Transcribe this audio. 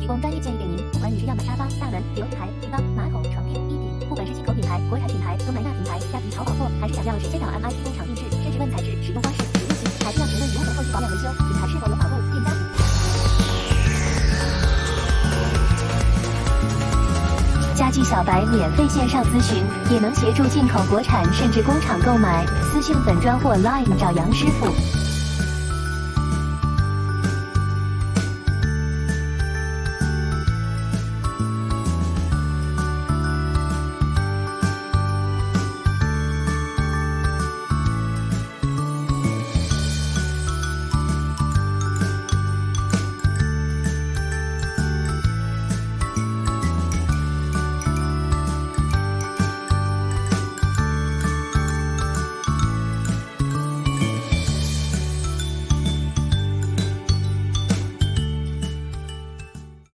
提供专业建议给您。不管你是要买沙发、大门、琉璃台、地方、马桶、床垫、衣品，不管是进口品牌、国产品牌、东南亚品牌、虾皮淘宝货，还是想要直接找 MIT 工厂定制，甚至问材质、使用方式、使用期，还是要询问如何后期保养维修，品牌是否有保护、店家评。家具小白免费线上咨询，也能协助进口国产甚至工厂购买。私讯本专或 Line 找杨师傅。